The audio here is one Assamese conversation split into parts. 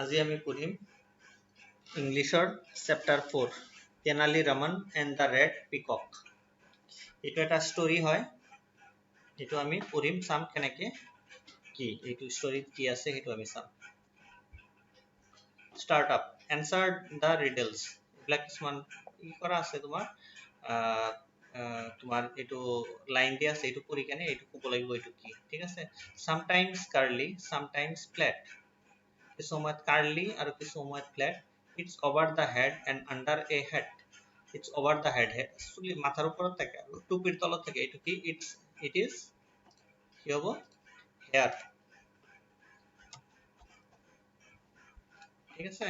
আজি আমি পঢ়িম ইংলিছৰ chapter 4 Tenali Raman and the red পিকক। এইটো এটা ষ্টৰী হয়, এইটো আমি পঢ়িম চাম কেনেকে কি এইটো ষ্টৰীত কি আছে সেইটো আমি চাম। ষ্টাৰ্ট আপ এনসাৰ দ্য ৰিডলছ, এইবিলাক কিছুমান কি কৰা আছে তোমাৰ এইটো লাইন দিয়া আছে, এইটো পঢ়ি কেনে এইটো ক'ব লাগিব এইটো কি, ঠিক আছে। সামটাইমছ কাৰ্লি সামটাইমছ ফ্লেট, কিছু সময়ত কাৰ্লি আৰু কিছু সময়ত flat. It's over the head and under A head, it's over the head, চুলি মাথাৰ ওপৰত থাকে আৰু টুপিৰ তলত থাকে, এইটো কি ইট ইজ কি হ'ব হেয়াৰ, ঠিক আছে।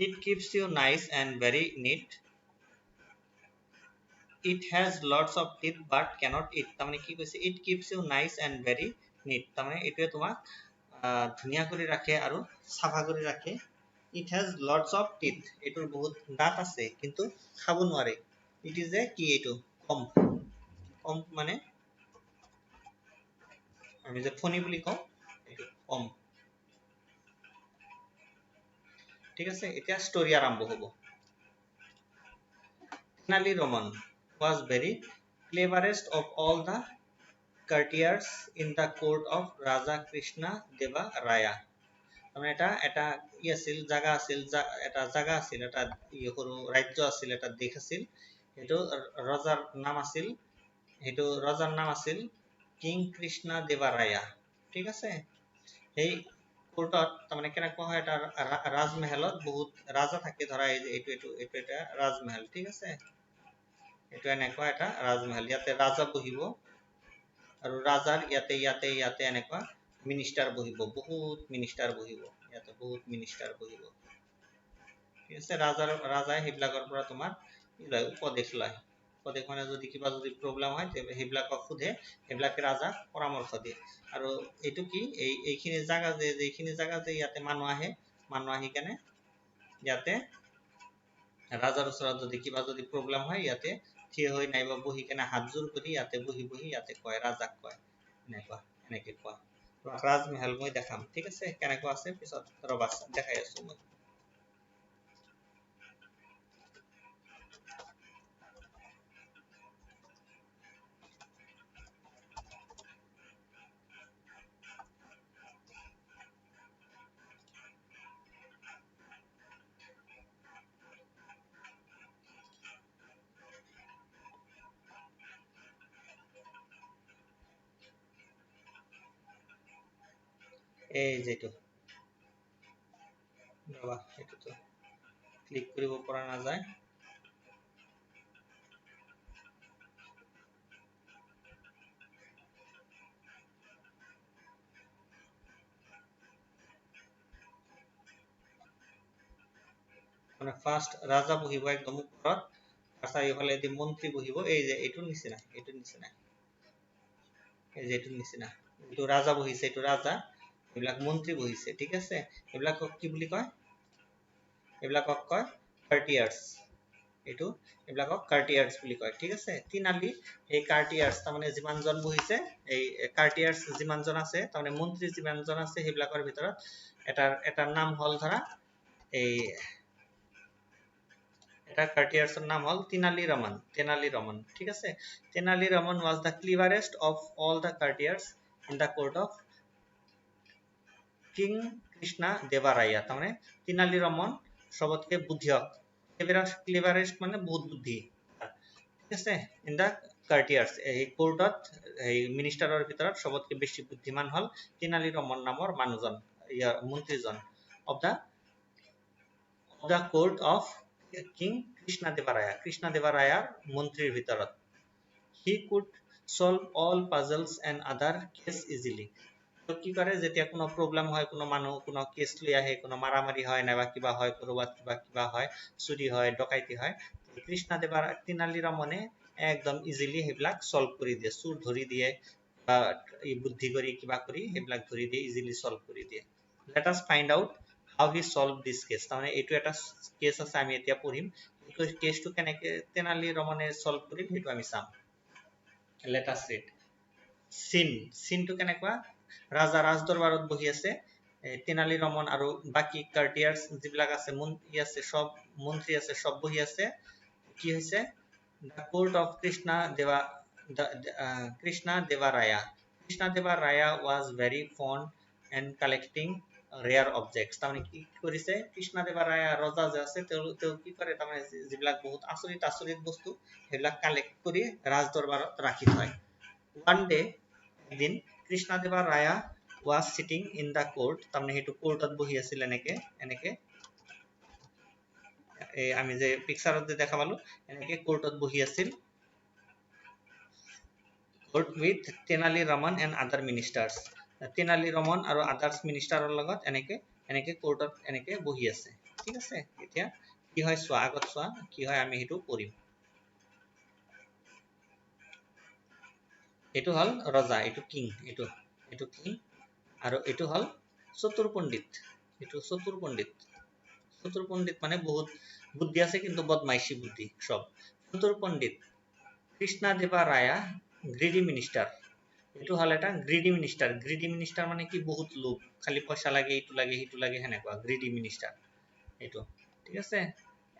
It keeps you nice and very neat, it has lots of teeth but cannot eat, তাৰমানে কি কৈছে it keeps you nice and very neat, তাৰমানে এইটোৱে তোমাক ধুনীয়া কৰি ৰাখে আৰু চাফা কৰি ৰাখে। it has lots of teeth, এইটোৰ বহুত দাঁত আছে কিন্তু খাব নোৱাৰে। it is a কি এইটো কম, কম মানে আমি যে ফণী বুলি কওঁ এইটো কম, ঠিক আছে। এতিয়া ষ্টৰী আৰম্ভ হ'ব। Tenali Raman was very cleverest of all the courtiers in the court of Raja Krishna Deva Raya, তাৰমানে এটা ই আছিল জাগা আছিল, এটা জাগা আছিল, এটা সৰু ৰাজ্য আছিল, এটা দেশ আছিল, সেইটো ৰজাৰ নাম আছিল কিং কৃষ্ণা দেৱা ৰায়া, ঠিক আছে। সেই কোৰ্টত তাৰমানে কেনেকুৱা হয়, এটা ৰাজমহলত বহুত ৰাজা থাকে, ধৰা এইটো এটা ৰাজমহল, ঠিক আছে। এইটো এনেকুৱা এটা ৰাজমহল, ইয়াতে ৰাজা বহিব আৰু ৰাজাৰ ইয়াতে এনেকুৱা মিনিষ্টাৰ বহিব, বহুত মিনিষ্টাৰ বহিব, ইয়াতে বহুত মিনিষ্টাৰ বহিব, ঠিক আছে। ৰাজাই সেইবিলাকৰ পৰা তোমাৰ উপদেশ লয়, উপদেশ মানে যদি কিবা প্ৰব্লেম হয় সেইবিলাকক সোধে, সেইবিলাকে ৰাজাক পৰামৰ্শ দিয়ে। আৰু এইটো কি এইখিনি জাগা যিখিনি জাগা যে ইয়াতে মানুহ আহি কেনে ইয়াতে ৰাজাৰ ওচৰত যদি কিবা প্ৰব্লেম হয় ইয়াতে থিয় হৈ নাইবা বহি কেনে হাতযোৰ কৰি ইয়াতে বহি ইয়াতে কয়, ৰাজাক কয়, এনেকে কয়। ৰাজমহল মই দেখাম, ঠিক আছে, কেনেকুৱা আছে পিছত ৰবা দেখাই আছো মই। এই যেটো ৰবা এইটোতো ক্লিক কৰিব পৰা নাযায়, মানে ফাৰ্ষ্ট ৰাজা বহিব একদম ওপৰত, আৰু চাৰিওফালে মন্ত্ৰী বহিব, এই যে এইটোৰ নিচিনা এই যে এইটোৰ নিচিনা, এইটো ৰাজা বহিছে, এইটো ৰাজা, এইবিলাক মন্ত্ৰী বহিছে, ঠিক আছে। এইবিলাকক কি বুলি কয়, এইবিলাকক কয় কাৰ্টিয়াৰ্ছ, এইবিলাকক কাৰ্টিয়াৰ্ছ বুলি কয়, ঠিক আছে। তিনালি এই কাৰ্টিয়াৰ্ছ তাৰমানে যিমানজন বহিছে, এই কাৰ্টিয়াৰ্ছ যিমানজন আছে, তাৰমানে মন্ত্ৰী যিমানজন আছে সেইবিলাকৰ ভিতৰত এটাৰ নাম হল ধৰা এই এটা কাৰ্টিয়াৰ্ছৰ নাম হল তেনালী ৰামন, ঠিক আছে। Tenali Raman was the cleverest of all the courtiers in the court of King Krishna Deva Raya, তাৰমানে তেনালী ৰামন সবতকে বুদ্ধিয়ক, ক্লেভাৰেষ্ট মানে বহুত বুদ্ধি, ঠিক আছে। ইন দা কাৰ্টিয়াৰ্ছ, এই কোৰ্টত এই মিনিষ্টাৰৰ ভিতৰত সবতকে বেছি বুদ্ধিমান হল তেনালী ৰামন নামৰ মানুহজন, মন্ত্ৰীজন, of the court of king Krishna Deva ৰায়াৰ মন্ত্ৰীৰ ভিতৰত। He could solve all puzzles and other case easily, কি কৰে যেতিয়া কোনো প্ৰব্লেম হয়, কোনো কেছ লৈ আহে, কোনো মাৰামাৰি হয় নাইবা কিবা হয়, কৰবাত কিবা হয়, চুৰি হয়, ডকাইতি হয়, তেনালী ৰামনে একদম ইজিলি সেইবিলাক সলভ কৰি দিয়ে, চুৰ ধৰি দিয়ে বা বুদ্ধি কৰি কিবা কৰি সেইবিলাক ধৰি দিয়ে, ইজিলি সলভ কৰি দিয়ে। Let us find out how he solved this case, তাৰমানে এইটো এটা কেছ আছে, আমি এতিয়া পঢ়িম কেছটো কেনেকে তেনালী ৰামনে সলভ কৰিল সেইটো আমি চাম। Let us read. চিনটো কেনেকুৱা, ৰাজা ৰাজদৰবাৰত বহি আছে, তেনালী ৰমন আৰু বাকি কাৰ্টিয়াৰ্স যিবিলাক আছে মন্ত্ৰী আছে সব মন্ত্ৰী আছে সব বহি আছে কি হৈছে the court of Krishna Deva Raya was very fond and collecting rare objects তাৰমানে কি কৰিছে কৃষ্ণ দেৱা ৰায়া ৰজা যে আছে তেওঁ কি কৰে তাৰমানে যিবিলাক বহুত আচৰিত বস্তু সেইবিলাক কালেক্ট কৰি ৰাজ দৰবাৰত ৰাখি থয় one day একদিন কৃষ্ণ দেৱা ৰায়া was sitting in the court তাৰমানে হেতু কোৰ্টত বহি আছিল এনেকে আমি যে পিকচাৰত যে দেখা পালো এনেকে কোৰ্টত বহি আছিল court with Tenali Raman and other ministers Tenali Raman আৰু others ministerৰ লগত এনেকে কোৰ্টত এনেকে বহি আছে ঠিক আছে এতিয়া কি হয় সোৱা আগত সোৱা কি হয় আমি হেতু কৰিম এটো হল ৰজা এটো কিং এটো কিং আৰু এটো হল চতুৰ পণ্ডিত মানে বহুত বুদ্ধি আছে কিন্তু বদমাইশি বুদ্ধি সব চতুৰ পণ্ডিত কৃষ্ণ দেৱা ৰায়া গ্রিডি মিনিস্টার এটো হল এটা গ্রিডি মিনিস্টার মানে কি বহুত লোভ খালি পয়সা লাগে এটো লাগে হিটো লাগে হেনেকুৱা গ্রিডি মিনিস্টার এটো ঠিক আছে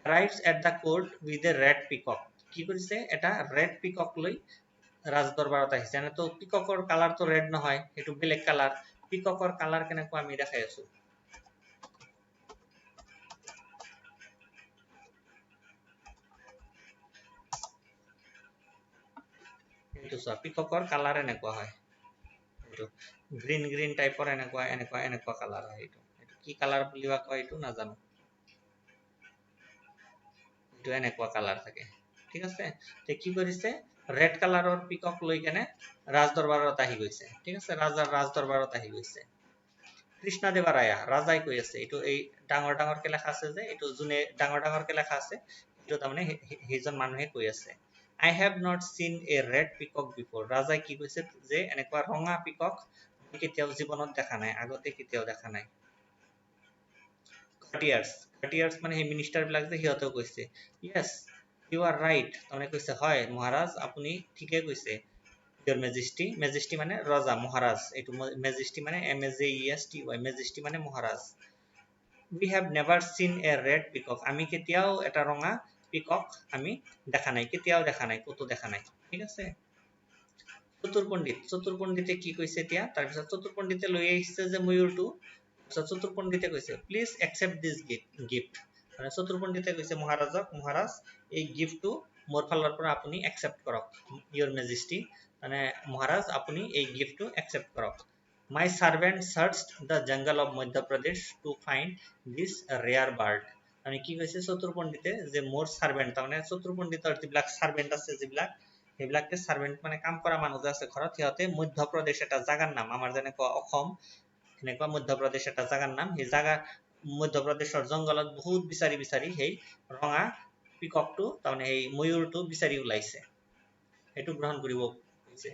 arrives at the court with a red peacock কি কৰিছে এটা red peacock লৈ ৰাজ দৰবাৰত আহিছে এনে তো পিককৰ কালাৰ তো ৰেড নহয় এটো ব্ল্যাক কালাৰ পিককৰ কালাৰ কেনেকুৱা আমি দেখাই আছো এটো সব পিককৰ কালাৰ এনেকুৱা হয় এটো গ্ৰীন টাইপৰ এনেকুৱা কালাৰ হয় এটো কি কালাৰ বুলিবা কয় এটো না জানো এটো এনেকুৱা কালাৰ থাকে ঠিক আছে তে কি কৰিছে ৰেড কালাৰৰ পিকক লৈ কেনে ৰাজ দৰবাৰত আহি গৈছে ঠিক আছে ৰাজাৰ ৰাজ দৰবাৰত আহি গৈছে কৃষ্ণ দেৱা ৰায়া ৰাজাই কৈ আছে এটো এই ডাঙৰ কে লেখা আছে যে এটো জুনে ডাঙৰ কে লেখা আছে এটো তাৰমানে হেজন মানুহে কৈ আছে I have not seen a red peacock before ৰাজাই কি কৈছে যে এনেকুৱা ৰঙা পিকক কেতিয়াও জীৱনত দেখা নাই আগতে কেতিয়াও দেখা নাই courtiers মানে হে মিনিস্টাৰ বিলাক যে হিয়তেও কৈছে yes you are right তাৰমানে কৈছে হয় মহাৰাজ আপুনি ঠিকে কৈছে your majesty মানে ৰজা মহাৰাজ এটো majesty মানে MAJESTY majesty মানে মহাৰাজ we have never seen a red peacock আমি কেতিয়াও এটা ৰঙা পিকক আমি দেখা নাই কেতিয়াও দেখা নাই কতো দেখা নাই ঠিক আছে চতুৰ পণ্ডিতে কি কৈছে এতিয়া তাৰ পিছত চতুৰ পণ্ডিতে লৈ আহিছে যে ময়ূৰটো চতুৰ পণ্ডিতে কৈছে প্লিজ একসেপ্ট দিস গিফট মানে চতুৰ পণ্ডিতে কৈছে মহাৰাজ এই গিফটটো মোৰ ফালৰ পৰা আপুনি একসেপ্ট কৰক your majesty মানে মহাৰাজ আপুনি এই গিফটটো একসেপ্ট কৰক my servant searched the jungle of Madhya Pradesh to find this rare bird মানে কি কৈছে চতুৰ পণ্ডিতে যে মোৰ সাৰ্ভেন্ট মানে চতুৰ পণ্ডিতৰ যিবিলাক সাৰ্ভেন্ট আছে যিবিলাক সেইবিলাকে সাৰ্ভেন্ট মানে কাম কৰা মানুহ যে আছে ঘৰত সিহঁতে মধ্য প্ৰদেশ এটা জাগাৰ নাম আমাৰ যেনেকুৱা অসম এনেকুৱা মধ্য প্ৰদেশ এটা জাগাৰ নাম সেই জাগা মধ্য প্ৰদেশৰ জংগলত বহুত বিচাৰি সেই ৰঙা পিককটো তাৰমানে এই ময়ূৰটো বিচাৰি উলাইছে এটো গ্ৰহণ কৰিব কৈছে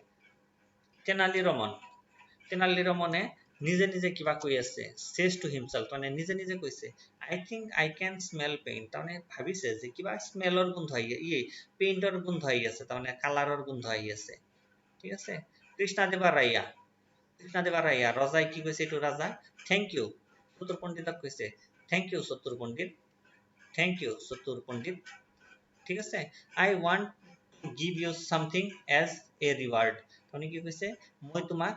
তেনালী ৰমনে নিজে কিবা কৈ আছে says to himself মানে নিজে কৈছে I think I can smell paint তাৰমানে ভাবিছে যে কিবা স্মেলৰ গন্ধ আহি পেইন্টৰ গন্ধ আহি আছে তাৰমানে কালাৰৰ গন্ধ আহি আছে ঠিক আছে কৃষ্ণ দেৱা ৰায়া ৰজাই কি কৈছে এটো ৰাজা thank you চতুৰ পণ্ডিতক কৈছে thank you চতুৰ পণ্ডিত ঠিক আছে I want to give you something as a reward মানে কি কৈছে মই তোমাক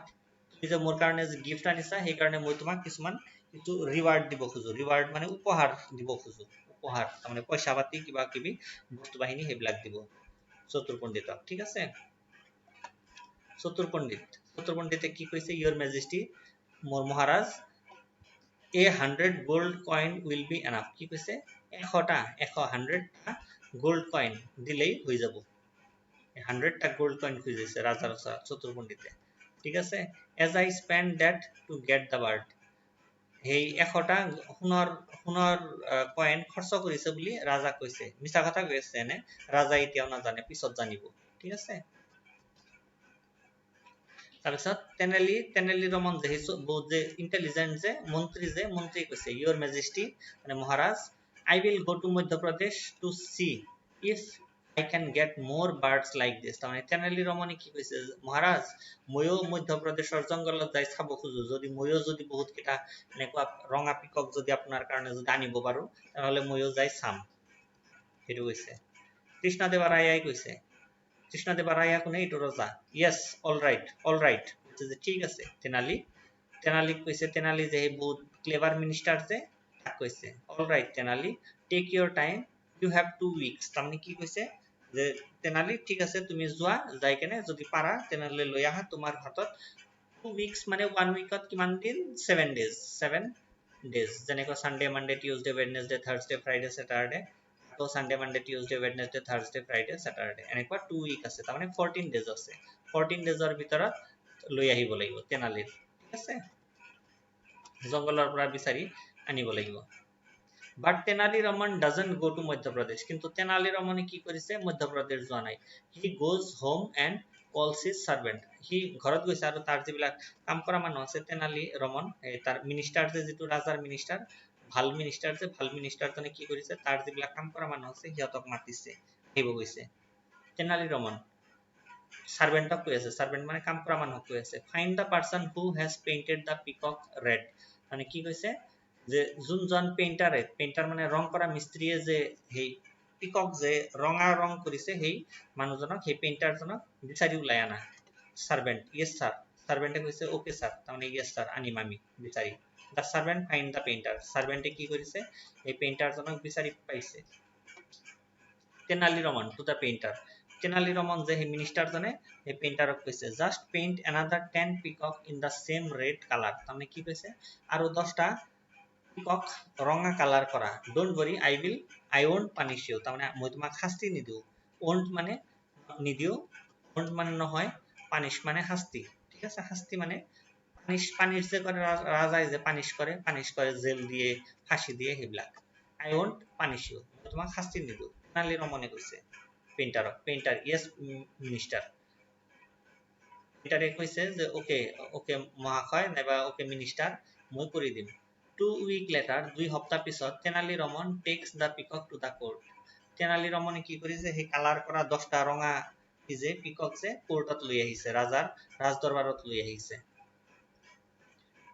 যে মোৰ কাৰণে যে গিফট আনিছা সেই কাৰণে মই তোমাক কিছুমান এটো ৰিৱাৰ্ড দিব খুজো ৰিৱাৰ্ড মানে উপহাৰ দিব খুজো উপহাৰ মানে পইচা পাতি কিবা কিবি বস্তু বাহিনী হেবিলাক দিব চতুৰ পণ্ডিতক ঠিক আছে চতুৰ পণ্ডিতে কি কৈছে your majesty মোৰ মহাৰাজ a 100 gold coin will be enough কি কৈছে 100টা gold coin দিলেই হৈ যাব 100টা gold coin খুজিছে ৰাজাৰ চতুৰ পণ্ডিতে ঠিক আছে as I spend that to get the bird হেই 100টা সোণৰ কয়েন খৰচ কৰিছে বুলি ৰাজা কৈছে মিছা কথা কৈছে নে ৰাজা এতিয়াও না জানে পিছত জানিব ঠিক আছে তাৰপিছত তেনালী ৰমন যে বহুত যে ইন্টেলিজেন্ট যে মন্ত্ৰী কৈছে your majesty মানে মহাৰাজ I will go to Madhya Pradesh to see if I can get more birds like this. তাৰমানে তেনালী ৰমনে কি কৈছে মহাৰাজ ময়ো মধ্যপ্ৰদেশৰ জংগলত যাই চাব খুজো যদি ময়ো যদি বহুত কিটা এনেকুৱা ৰঙা পিকক যদি আপোনাৰ কাৰণে যদি আনিব পাৰো তাহলে ময়ো যাই চাম হেতু কৈছে কৃষ্ণদেৱৰায়াই কৈছে কৃষ্ণদেৱৰায়া কোনে এইটো ৰজা yes all right যে ঠিক আছে তেনালী কৈছে তেনালী যে বহুত ক্লেভাৰ মিনিষ্টাৰ যে তাক কৈছে all right Tenali take your time you have 2 weeks তাৰমানে কি কৈছে যে তেনালী ঠিক আছে তুমি যোৱা যাই কেনে যদি পাৰা তেনালী লৈ আহা তোমাৰ হাতত 2 weeks মানে 1 weekত কিমান দিন 7 days যেনেকৈ Sunday Monday Tuesday Wednesday Thursday Friday Saturday তো Sunday Monday Tuesday Wednesday Thursday Friday Saturday এনেকুৱা 2 week আছে তাৰমানে 14 days আছে 14 daysৰ ভিতৰত লৈ আহিব লাগিব তেনালীৰ ঠিক আছে জংগলৰ পৰা বিচাৰি আনিব লাগিব But Tenali Raman doesn't go to Madhya Pradesh. কিন্তু Tenali Raman কি কৰিছে মধ্য প্ৰদেশ যোৱা নাই he goes home and calls his servant he ঘৰত গৈছে আৰু তাৰ যিবিলাক কাম কৰা মানুহ আছে Tenali Raman তাৰ মিনিষ্টাৰ যে যিটো ৰাজাৰ মিনিষ্টাৰ ভাল মিনিষ্টাৰ জনে কি কৰিছে তাৰ যিবিলাক কাম কৰা মানুহ আছে হিয়তক মাতিছে আহিব গৈছে Tenali Raman সাৰ্ভেন্টক কৈ আছে সাৰ্ভেন্ট মানে কাম কৰা মানুহক কৈ আছে find the person who has painted the peacock red মানে কি কৈছে যে যোনজন পেইন্টাৰ মানে ৰং কৰা মিস্ত্ৰীয়ে যে হেই পিকক যে ৰঙা ৰং কৰিছে হেই মানুহজনক হেই পেইন্টাৰজনক বিচাৰি উলাই আনা সাৰ্ভেন্ট yes sir সাৰ্ভেন্টে কৈছে ওকে স্যাৰ তাৰমানে yes sir আনিম আমি বিচাৰি the servant find the painter সাৰ্ভেন্টে কি কৰিছে এই পেইন্টাৰজনক বিচাৰি পাইছে Tenali Raman to the painter Tenali Raman যে হে মিনিষ্টাৰ জনে এই পেইন্টাৰক কৈছে just paint another 10 peacock in the same red color তাৰমানে কি কৈছে আৰু 10টা পিকক ৰঙা কালাৰ কৰা don't worry I won't punish you তাৰমানে মই তোমাক শাস্তি নিদিও won't মানে নিদিও won't মানে নহয় punish মানে শাস্তি ঠিক আছে শাস্তি মানে punish যে কৰে ৰাজাই যে punish কৰে জেল দিয়ে ফাঁসি দিয়ে হেবিলাক I won't punish you মই তোমাক শাস্তি নিদিও Tenali Ramane কৈছে পেইন্টাৰ yes মিনিষ্টাৰ পেইন্টাৰে কৈছে যে ওকে মহাশয় নাইবা ওকে মিনিষ্টাৰ মই কৰি দিম 2 week later 2 সপ্তাহ পিছত Tenali Raman takes the peacock to the court Tenali Raman কি কৰিছে হে কালাৰ কৰা 10টা ৰঙা যে পিকক যে কোৰ্টত লৈ আহিছে ৰাজাৰ ৰাজদৰবাৰত লৈ আহিছে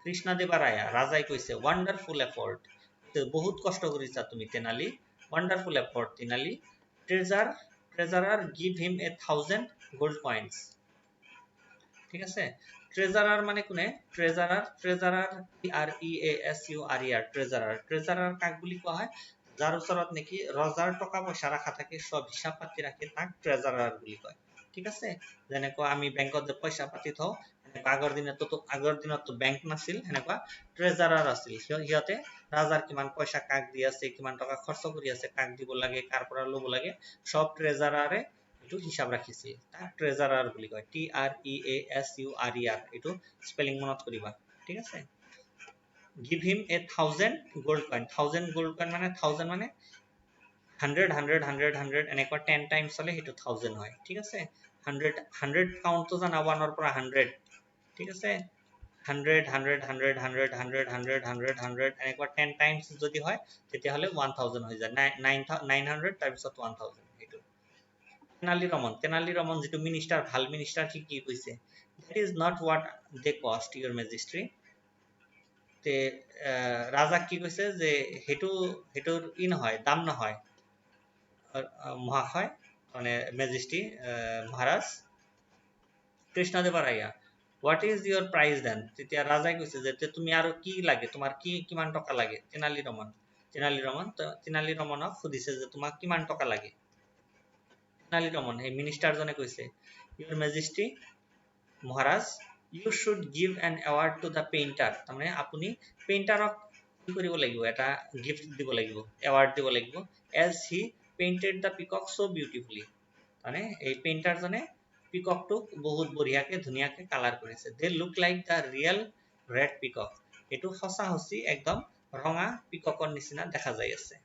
কৃষ্ণদেৱৰায়া ৰাজাই কৈছে wonderful effort বহুত কষ্ট কৰিছা তুমি Tenali wonderful effort Tenali treasurer give him 1000 gold coins ঠিক আছে treasurer মানে কোনে treasurer treasurer কাক বুলি কোৱা হয় যাৰ ওচৰত নেকি ৰজাৰ টকা পইচা ৰাখা থাকে সব হিসাব পাতি ৰাখে তাক treasurer বুলি কয় ঠিক আছে যেনেকৈ আমি বেংকত যে পইচা পাতি থওঁ আগৰ দিনত তো বেংক নাছিল হেনেকুৱা treasurer আছিল হিয়তে ৰাজাৰ কিমান পইচা কাক দি আছে কিমান টকা খৰচ কৰি আছে কাক দিব লাগে কাৰ পৰা লব লাগে সব treasurer এটো হিসাব ৰাখিছিল তাক treasurer বুলি কয় treasurer এটো স্পেলিং মনত কৰিবা ঠিক আছে give him 1000 gold coin 1000 gold coin মানে 1000 মানে 100 এনেকুৱা 10 times হলে হেতু 1000 হয় ঠিক আছে 100 কাউন্ট তো জানা 1 ৰ পৰা 100 ঠিক আছে 100 এনেকুৱা 10 times যদি হয় তেতিয়া হলে 1000 হৈ যায় 900 তাৰ পিছত 1000 হেতু Tenali Raman যেটো মিনিষ্টাৰ ভাল মিনিষ্টাৰ কি কৈছে that is not what they cost your majesty তে ৰাজা কি কৈছে যে হেতুৰ নহয় দাম নহয় মহাশয় মানে মেজেষ্টি মহাৰাজ কৃষ্ণদেৱৰায়া what is your price then তেতিয়া ৰাজাই কৈছে যে তুমি আৰু কি লাগে তোমাৰ কিমান টকা লাগে Tenali Ramanক সুধিছে যে তোমাক কিমান টকা লাগে Tenali Raman হে মিনিষ্টাৰ জনে কৈছে your majesty Maharaj you should give an award to the painter তাৰমানে আপুনি পেইন্টাৰক কি কৰিব লাগিব এটা গিফট দিব লাগিব award দিব লাগিব as he painted the peacock so beautifully মানে এই পেইন্টাৰ জনে পিককটোক বহুত বঢ়িয়াকে ধুনিয়াকে কালাৰ কৰিছে they look like the real red peacock এটো সঁচা হসি একদম ৰঙা পিককৰ নিচিনা দেখা যায় আছে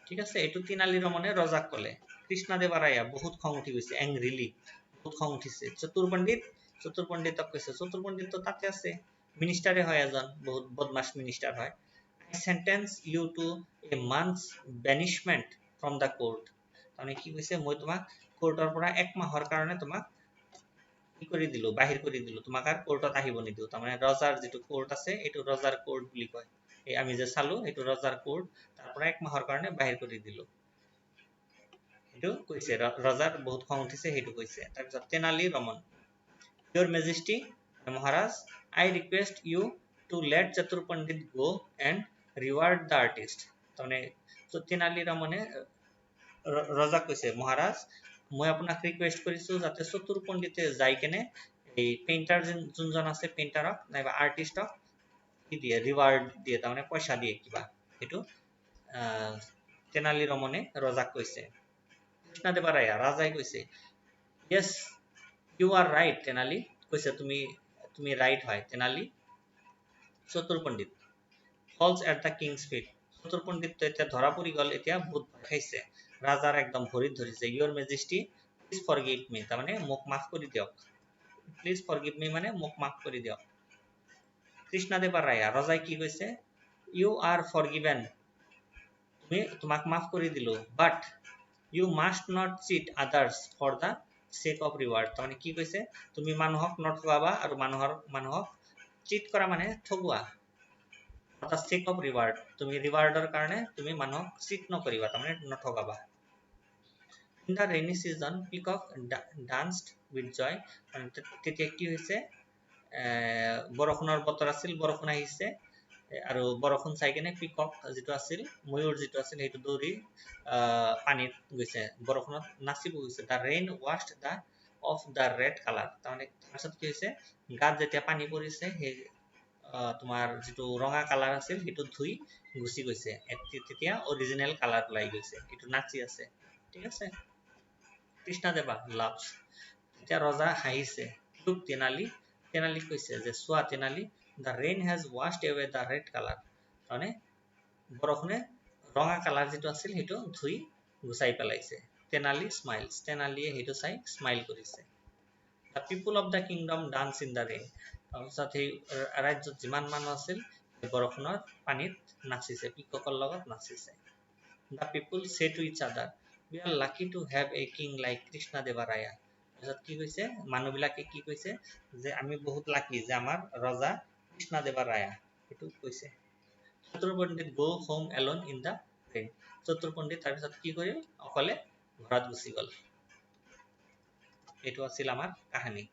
ঠিক আছে এটো Tenali Ramane ৰজাক কলে কৃষ্ণদেৱৰায়া বহুত খং উঠি গৈছে angrily বহুত খং উঠিছে চতুৰপণ্ডিতক কৈছে চতুৰপণ্ডিত তো তাতে আছে মিনিষ্টাৰে হয় এজন বহুত বদমাশ মিনিষ্টাৰ হয় I sentence you to a month's banishment from the court তাৰমানে কি কৈছে মই তোমাক কোৰ্টৰ পৰা 1 মাহৰ কাৰণে তোমাক কি কৰি দিলো বাহিৰ কৰি দিলো তোমাক আৰ কোৰ্টত আহিব নিদিও তাৰমানে ৰজাৰ যেটো কোৰ্ট আছে এটো ৰজাৰ কোৰ্ট বুলি কয় এই আমি যে চালো এটো ৰজাৰ কোৰ্ট তাৰ পৰা 1 মাহৰ কাৰণে বাহিৰ কৰি দিলো এটো কৈছে ৰজাৰ বহুত খং উঠিছে হেতু কৈছে তাৰ পিছত Tenali Raman your majesty maharaj I request you to let Chatur Pandit go and reward the artist তাৰমানে তেনালী ৰমনে ৰজা কৈছে মহাৰাজ মই আপোনাক ৰিকুৱেষ্ট কৰিছো যাতে চতুৰ পণ্ডিতে যাই কেনে এই পেইন্টাৰ যোনজন আছে পেইন্টাৰক নাইবা আৰ্টিষ্টক কি দিয়ে ৰিৱাৰ্ড দিয়ে তাৰমানে পইচা দিয়ে কিবা এটো তেনালী ৰমনে ৰজাক কৈছে কৃষ্ণদেৱ ৰায়া ৰাজাই কৈছে yes you are right Tenali কৈছে তুমি ৰাইট হয় তেনালী চতুৰ পণ্ডিত falls at the king's feet চতুৰ পণ্ডিত তো এতিয়া ধৰা পৰি গল এতিয়া বহুত খাইছে ৰাজাৰ একদম ভৰিত ধৰিছে your majesty please forgive me তাৰমানে মোক মাফ কৰি দিয়ক please forgive me মানে মোক মাফ কৰি দিয়ক কৃষ্ণদেৱ ৰায়া ৰজাই কি কৈছে you are forgiven তোমাক মাফ কৰি দিলো but you must not cheat others for the sake of reward তাৰমানে কি কৈছে তুমি মানুহক নঠগাবা আৰু মানুহক চিট কৰা মানে ঠগুৱা for the sake of reward তুমি ৰিৱাৰ্ডৰ কাৰণে তুমি মানুহক চিট নকৰিবা তাৰমানে নঠগাবা in the rainy season peacock danced with joy তেতিয়া কি হৈছে বৰষুণৰ বতৰ আছিল বৰষুণ আহিছে আৰু বৰষুণ চাই কেনে পিকক যেটো আছিল ময়ূৰ যেটো আছিল হেতু দৌৰি পানীত গৈছে বৰষুণত নাচিব গৈছে the rain washed the of the red color তাৰমানে তাৰছত কি হৈছে গাত যেতিয়া পানী পৰিছে হে তোমাৰ যেটো ৰঙা কালাৰ আছিল হেতু ধুই গুছি গৈছে তেতিয়া অৰিজিনাল কালাৰ লাই গৈছে এটো নাচি আছে ঠিক আছে কৃষ্ণদেৱা লাভস এতিয়া ৰজা হাঁহিছে look তেনালী কৈছে যে সোৱা Tenali the rain has washed away the red color মানে বৰষুণে ৰঙা কালাৰ যেটো আছিল হেতু ধুই গুছাই পেলাইছে তেনালী স্মাইলস তেনালীয়ে হেতু চাই স্মাইল কৰিছে the people of the kingdom dance in the rain তাৰছত এই ৰাজ্যত যিমান মানুহ আছিল বৰষুণৰ পানীত নাচিছে পিককৰ লগত নাচিছে the people say to each other we are lucky to have a king like Krishnadeva Raya তাৰছত কি কৈছে মানুহবিলাকে কি কৈছে যে আমি বহুত লাকি যে আমাৰ ৰজা কৃষ্ণদেৱ ৰায়া এটো কৈছে চতুৰ পণ্ডিত go home alone in the rain চতুৰ পণ্ডিত তাৰপিছত কি কৰিল অকলে ঘৰত গুছি গল এটো আছিল আমাৰ কাহিনী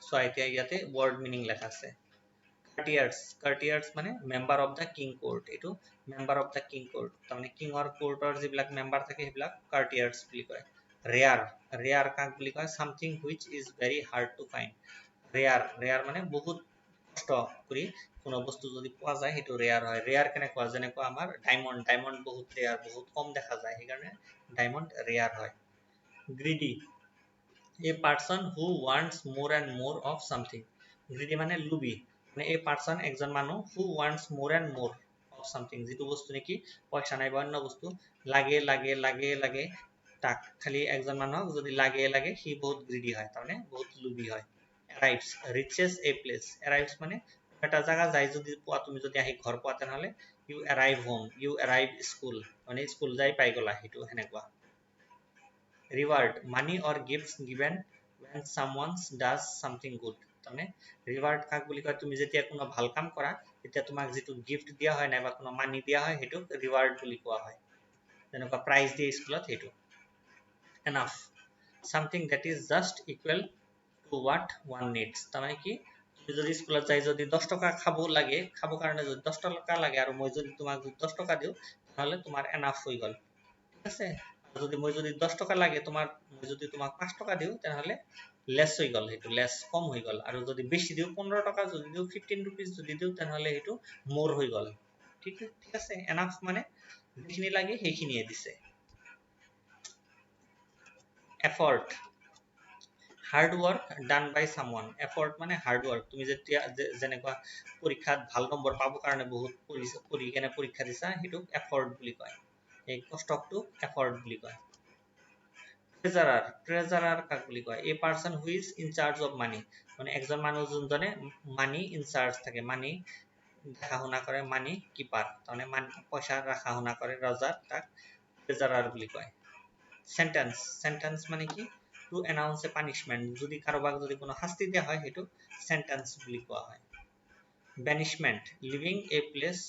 সো এতিয়া ইয়াতে ওয়াৰ্ড মিনিং লেখা আছে courtiers মানে member of the king court এটো member of the king court তাৰমানে কিংৰ কোৰ্টৰ যিবিলাক মেম্বাৰ থাকে হেবিলাক courtiers বুলি কয় rare কাক বুলি কয় something which is very hard to find rare মানে বহুত কষ্ট কৰি কোনো বস্তু যদি পোৱা যায় হেতু ৰেয়াৰ হয় ৰেয়াৰ কেনে কোৱা যেনেকৈ আমাৰ ডায়মন্ড বহুত ৰেয়াৰ বহুত কম দেখা যায় সেই কাৰণে ডায়মন্ড ৰেয়াৰ হয় greedy a person who wants more and more of something greedy মানে লুবি মানে a person একজন মানুহ who wants more and more of something যেটো বস্তু নেকি পয়সা নাই বা অন্য বস্তু লাগে তাক খালি একজন মানুহক যদি লাগে সি বহুত greedy হয় তাৰমানে বহুত লুবি হয় arrives reaches a place arrives মানে এটা জায়গা যাই যদি পোৱা তুমি যদি আহি ঘৰ পোৱা তেনহলে you arrive home you arrive school মানে স্কুল যাই পাই গলা হেতু হেনেকুৱা reward money or gifts given when someone does something good তাৰমানে reward কাক বুলি কয় তুমি যেতিয়া কোনো ভাল কাম কৰা তেতিয়া তোমাক যেটো গিফট দিয়া হয় নাইবা কোনো মানি দিয়া হয় হেতু reward বুলি কোৱা হয় যেনেকুৱা প্রাইজ দিয়ে স্কুলত হেতু enough something that is just equal to what one needs তাৰমানে কি তুমি যদি স্কুলত যাই যদি 10 টকা খাব কাৰণে যদি 10 টকা লাগে আৰু মই যদি তোমাক 10 টকা দিও তাহলে তোমাৰ enough হৈ গল ঠিক আছে যদি মই যদি 10 টকা লাগে মই যদি তোমাক 5 টকা দিও তাহলে লেস হৈ গল হেতু লেস কম হৈ গল আৰু যদি বেশি দিও 15 টকা যদি দিও 15 rupees যদি দিও তাহলে হেতু মোর হৈ গল ঠিক আছে enough মানে যিখিনি লাগে সেইখিনিয়ে দিছে effort hard work done by someone effort মানে hard work তুমি যেতিয়া যেনেকুৱা পৰীক্ষাত ভাল নম্বৰ পাব কাৰণে বহুত পঢ়ি পৰীক্ষা দিছা হেতু effort বুলি কয় এই কষ্টকটো effort বুলি কয় treasurer কাক বুলি কয় a person who is in charge of money মানে একজন মানুহ যোনজনে money in charge থাকে money দেখাশুনা কৰে মানি কিপাৰ তাৰমানে পইচা ৰাখাশুনা কৰে ৰজা তাক ট্ৰেজাৰাৰ বুলি কয় সেন্টেন্স মানে কি টু এনাউন্স এ পানিশমেন্ট যদি কাৰোবাক যদি কোনো শাস্তি দিয়া হয় সেইটো সেন্টেন্স বুলি কোৱা হয় banishment leaving a place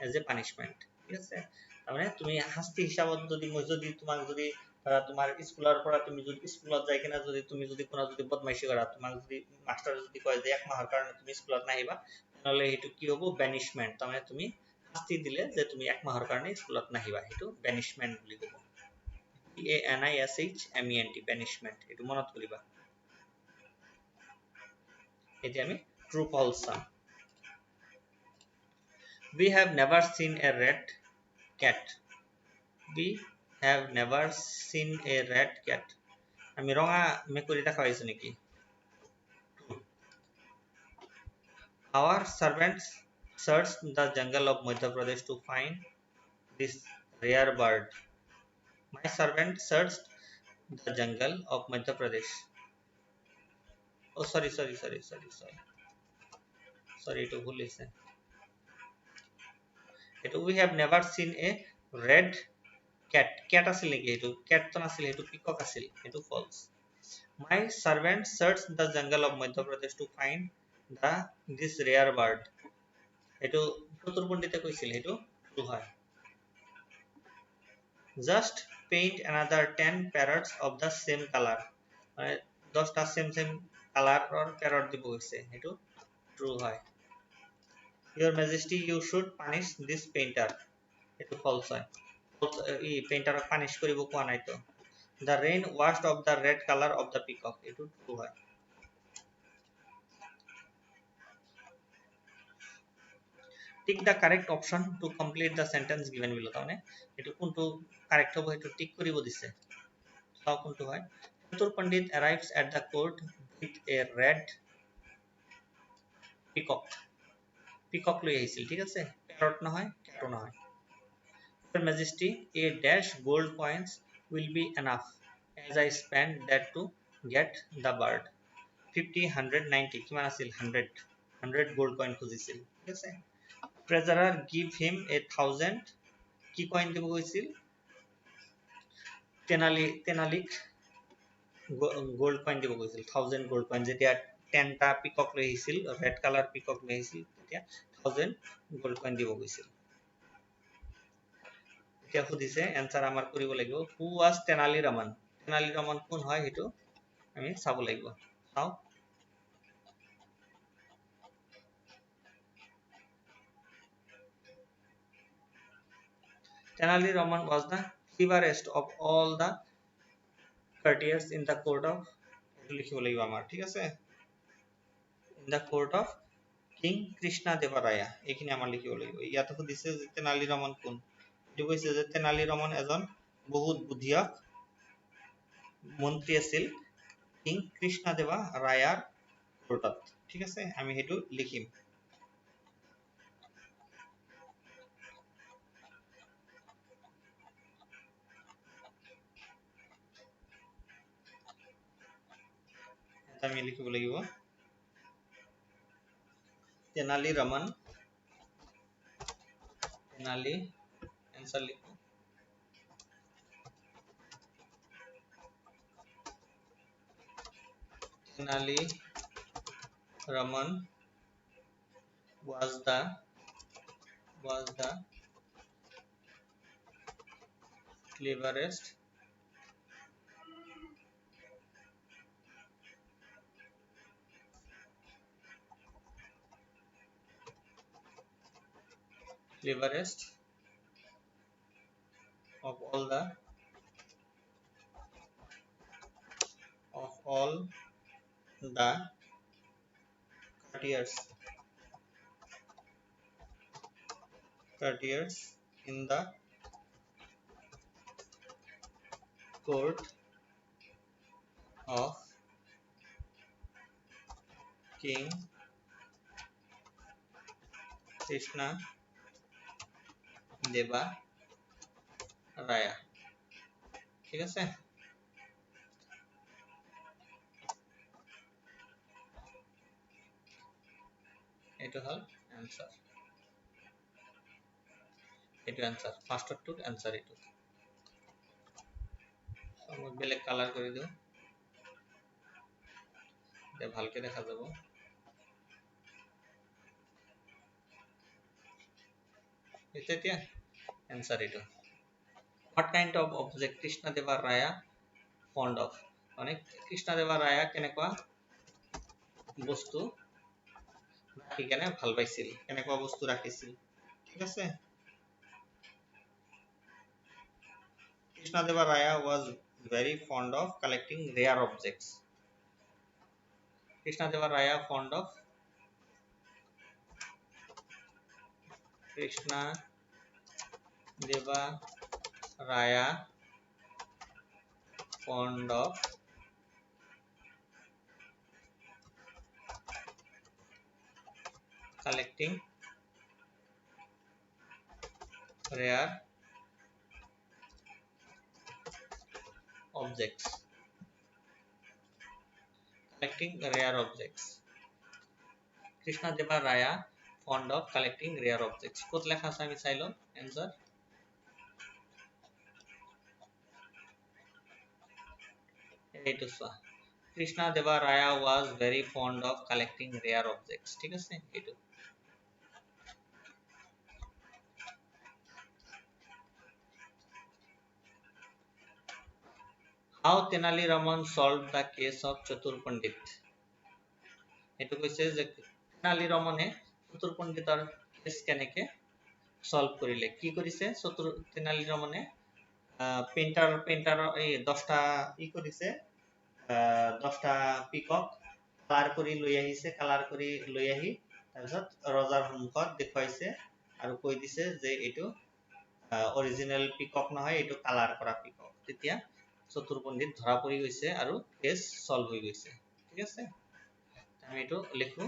as a punishment ঠিক আছে তাৰমানে তুমি শাস্তি হিচাপত যদি মই যদি তোমাক যদি তোমাৰ স্কুলৰ পৰা তুমি যদি স্কুলত যাই কিনা যদি তুমি যদি কোনো যদি বদমাইশি কৰা তোমাক যদি মাস্টাৰ যদি কয় যে এক মাহৰ কাৰণে তুমি স্কুলত নাহিবা নহলে সেইটো কি হ'ব বেনিশমেন্ট তাৰমানে তুমি শাস্তি দিলে যে তুমি এক মাহৰ কাৰণে স্কুলত নাহিবা সেইটো বেনিশমেন্ট বুলি ক'ব BANISHMENT বেনিশমেন্ট এটো মনত কৰিবা এতিয়া আমি ট্ৰু ফলছ চাম We have never seen a red cat. We have never seen a red cat. আমি ৰঙা মেকুৰী দেখা পাইছো নেকি Our servants searched the jungle of Madhya Pradesh to find this rare bird. My servant searched the jungle of Madhya Pradesh. Oh, sorry. It ভুল হৈছে এটো we have never seen a red cat আছিল নেকি এটো cat তো নাছিল এটো পিকক আছিল এটো false my servant searched the jungle of Madhya Pradesh to find this rare bird এটো চতুর পণ্ডিতে কইছিল এটো true হয় just paint another 10 parrots of the same color মানে 10টা সেম কালার or parrot দিব কইছে এটো true হয় Your Majesty, you should punish this painter. Eto false hoy. Painter punish koribo koa nai to. The rain washed off the red color of the peacock. Eto true hoy. Tick the correct option to complete the sentence given below. Tane eto kuntu correct hobo eto tick koribo dise. Sao kuntu hoy. Chatur Pandit arrives at the court with a red peacock. Peacock লই আহিছিল ঠিক আছে প্যারট না হয় ক্যাটও না হয় Your Majesty, a dash gold coins will be enough as I spend that to get the bird. 50, 100, 90 কিমান আছিল 100 gold coin খুজিছিল ঠিক আছে Treasurer give him 1000 কি কয়েন দিব কইছিল তেনালিক gold coin দিব কইছিল 1000 gold coin যেতিয়া 10টা পিকক লৈ আহিছিল red color পিকক লৈ আহিছিল তেতিয়া 1000 gold coin দিব কইছিল এতিয়া খুদিছে এনসার আমাৰ কৰিব লাগিব who was Tenali Raman কোন হয় হেতু আমি চাব লাগিব চাও Tenali Raman was the cleverest of all the courtiers in the court of লিখিব লাগিব আমাৰ ঠিক আছে in the court of King Krishna Deva Raya এখানে আমাৰ লিখিব লাগিব ইয়াত খুদিছে যে Tenali Raman কোন এটো কৈছে যে Tenali Raman এজন বহুত বুদ্ধিয়ক মন্ত্রী আছিল কিং কৃষ্ণ দেৱা ৰায়াৰ কোৰ্টত ঠিক আছে আমি হেতু লিখিম আমি লিখিব লাগিব Tenali Raman answer লিখো Tenali Raman was the cleverest of all the courtiers in the court of King Krishna Deva Raya ঠিক আছে এটো হল आंसर এইটো आंसर ফাৰ্স্টৰ টু आंसर এইটো মই বেলেগ কালাৰ কৰি দিও এটা ভালকে দেখা যাব এতিয়া आंसर এইটো what kind of object Krishna Deva Raya fond of মানে কৃষ্ণ দেৱা ৰায়া কেনেকুৱা বস্তু ৰাখি কেনে ভাল পাইছিল কেনেকুৱা বস্তু ৰাখিছিল ঠিক আছে Krishna Deva Raya was very fond of collecting rare objects Krishna Deva Raya fond of Krishna Deva Raya fond of collecting rare objects Krishna Deva Raya fond of collecting rare objects কত লেখা আছে আমি চাইলো आंसर এইটো চোৱা Krishna Deva Raya was very fond of collecting rare objects ঠিক আছে এইটো How Tenali Raman solved the case of Chatur Pandit এইটো কৈছে যে Tenali Ramane Chatur Panditar case কেনেকে solve কৰিলে কি কৰিছে Chatur Tenali Ramane পেইন্টাৰ এই 10টা ই কৰিছে 10টা পিকক কালাৰ কৰি লৈ আহিছে কালাৰ কৰি লৈ আহি তাৰপিছত ৰজাৰ সন্মুখত দেখুৱাইছে আৰু কৈ দিছে যে এইটো অৰিজিনাল পিকক নহয় এইটো কালাৰ কৰা পিকক তেতিয়া চতুৰ পণ্ডিত ধৰা পৰি গৈছে আৰু কেস সলভ হৈ গৈছে ঠিক আছে আমি এইটো লিখো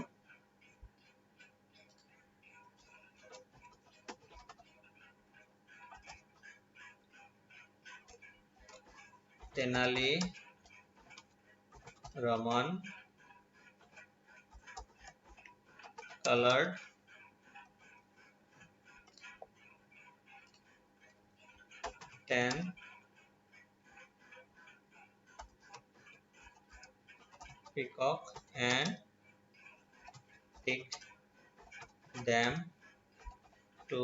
Tenali Raman colored 10 peacock and picked them to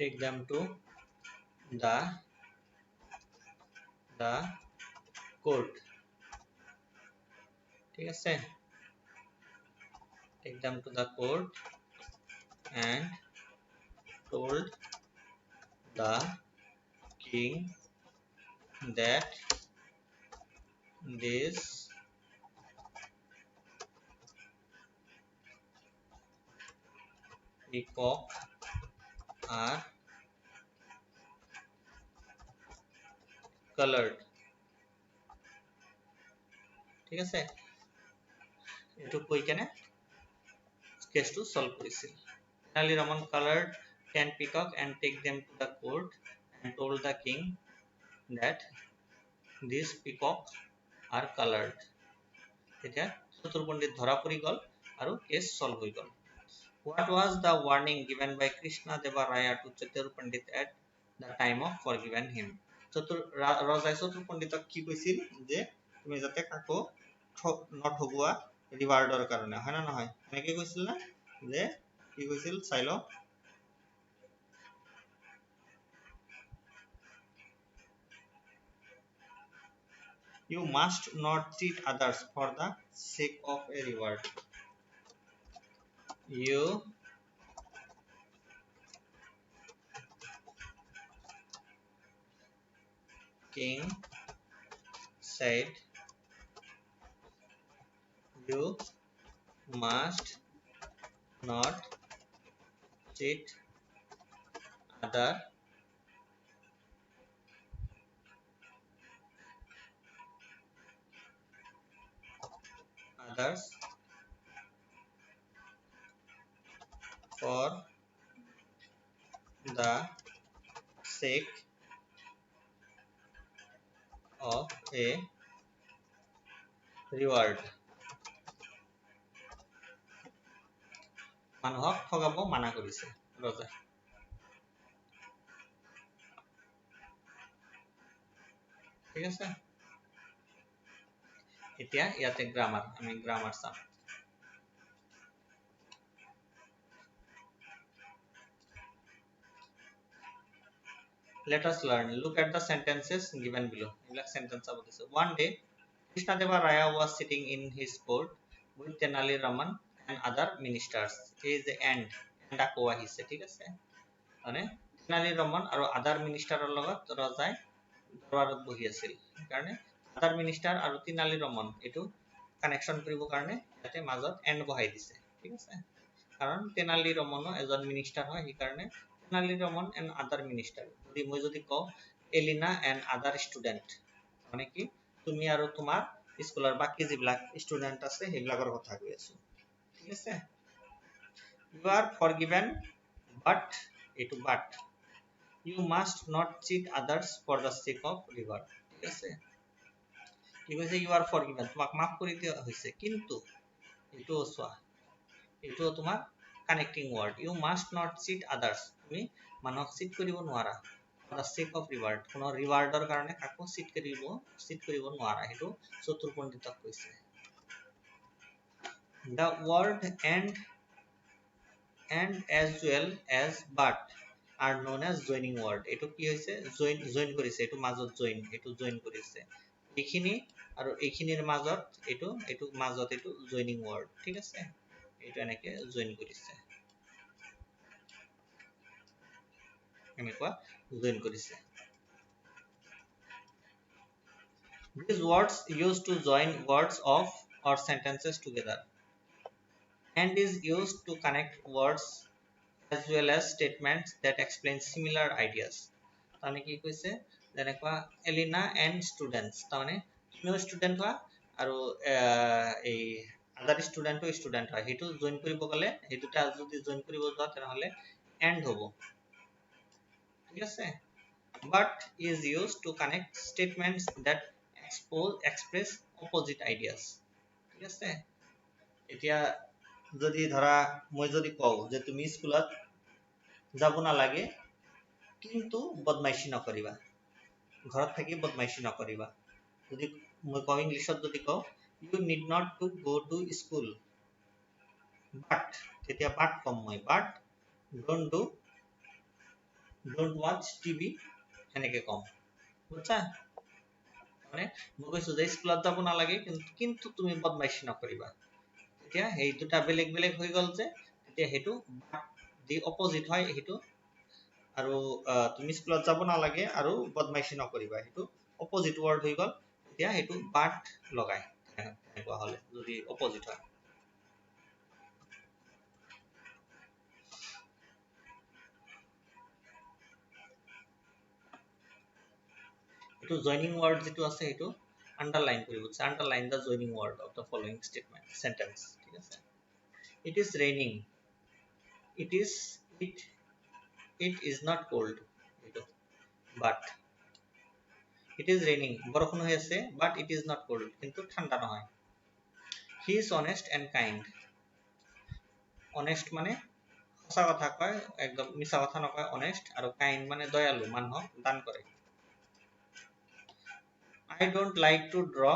take them to the court ঠিক আছে take them to the court and told the king that these peacock are colored ঠিক আছে এটো কই কেনে কেসটো সলভ কৰিছিল Tenali Raman colored 10 peacock and take them to the court and told the king that these peacock are colored এটা চতুৰ পণ্ডিত ধৰা পৰি গল আৰু কেস সলভ হৈ গল What was the warning given by Krishna Deva Raya to Chatur Pandit at the time of forgiven him? Rajai Chatur Panditok কি কৈছিল যে তুমি যাতে কাকো নঠগুৱা ৰিওয়াৰ্ডৰ কাৰণে হয় না নহয় এনেকৈ কৈছিল না যে কি কৈছিল চাইলো You must not cheat others for the sake of a reward. You king said you must not cheat other others for the sake of a reward মানুহক ঠগাব মানা কৰিছে ৰজা ঠিক আছে এতিয়া ইয়াতে গ্ৰামাৰ আমি গ্ৰামাৰ চাম let us learn look at the sentences given below like sentence about this one day Krishnadeva Raya was sitting in his court with Tenali Raman and other ministers is the end কোৱা হিছে ঠিক আছে মানে Tenali Raman আৰু other minister লগত ৰজাই দৰবাৰত বহি আছিল কাৰণে other minister আৰু Tenali Raman এটো কানেকশন কৰিব কাৰণে ইয়াতে মাজত end বহাই দিছে ঠিক আছে কাৰণ Tenali Raman এজন মিনিষ্টাৰ হয় এই কাৰণে Tenali Raman and other minister যদি মই যদি কও Elena and other student মানে কি তুমি আৰু তোমাৰ স্কুলৰ বাকি যিবিলাক ষ্টুডেন্ট আছে হেবিলাকৰ কথা কৈ আছো ঠিক আছে you are forgiven but etu but you must not cheat others for the sake of reward ঠিক আছে কি কৈছে you are forgiven তোমাক মাফ কৰি দিয়া হৈছে কিন্তু এটো সোয়া এটো তোমাৰ connecting word you must not cheat others তুমি মানুহক চিট কৰিব নোৱাৰা for the sake of reward কোনো ৰিৱাৰ্ডৰ কাৰণে কাকো চিট কৰিব নোৱাৰা হেতু চতুৰ পণ্ডিতক কৈছে the word and as well as but are known as joining word এটো কি হৈছে জয়েন কৰিছে এটো মাজত জয়েন কৰিছে এইখিনি আৰু এইখিনিৰ মাজত এটো মাজত এটো জয়েনিং word ঠিক আছে এটো এনেকে জয়েন কৰিছে এনেকুৱা জয়েন কৰিছে these words used to join words of or sentences together and is used to connect words as well as statements that explain similar ideas তানে কি কৈছে যেনেকুৱা এলিনা এন্ড স্টুডেন্টস তানে তুমিও স্টুডেন্ট হোৱা আৰু এই আদাৰ স্টুডেন্ট হয় হেতু জয়েন কৰিব গলে হেতুটা যদি জয়েন কৰিব যোৱা তেনহলে এন্ড হ'ব ঠিক আছে but is used to connect statements that express opposite ideas ঠিক আছে এতিয়া যদি ধৰা মই যদি কও যে তুমি স্কুলত যাব না লাগে কিন্তু বদমাইশি নকৰিবা ঘৰত থাকি বদমাইশি নকৰিবা যদি মই কও ইংলিশত যদি কও you need not to go to school but তেতিয়া but কম মই but don't watch tv এনেকে কম বুঝছা মানে মই কৈছো যে স্কুলত যাব না লাগে কিন্তু তুমি বদমাইশি নকৰিবা এতিয়া এই দুটা বেলেগ হৈ গল যে এতিয়া হেতু দি অপোজিট হয় হেতু আৰু তুমি স্কুলত যাব না লাগে আৰু বদমাইশি নকৰিবা হেতু অপোজিট ওয়াৰ্ড হৈ গল এতিয়া হেতু বাট লগাই এনেকুৱা হলে যদি অপোজিট হয় এটো জয়েনিং ওয়াৰ্ড যেটো আছে হেতু আন্ডাৰলাইন কৰিব underline the joining word of the following statement sentence ঠিক আছে it is raining it is not cold but it is raining বৰষুণ হৈ আছে but it is not cold কিন্তু ঠাণ্ডা নহয় he is honest and kind honest মানে সঁচা কথা কয় একদম মিছা কথা নকয় honest আৰু kind মানে দয়ালু মানুহক দান কৰে I don't like to draw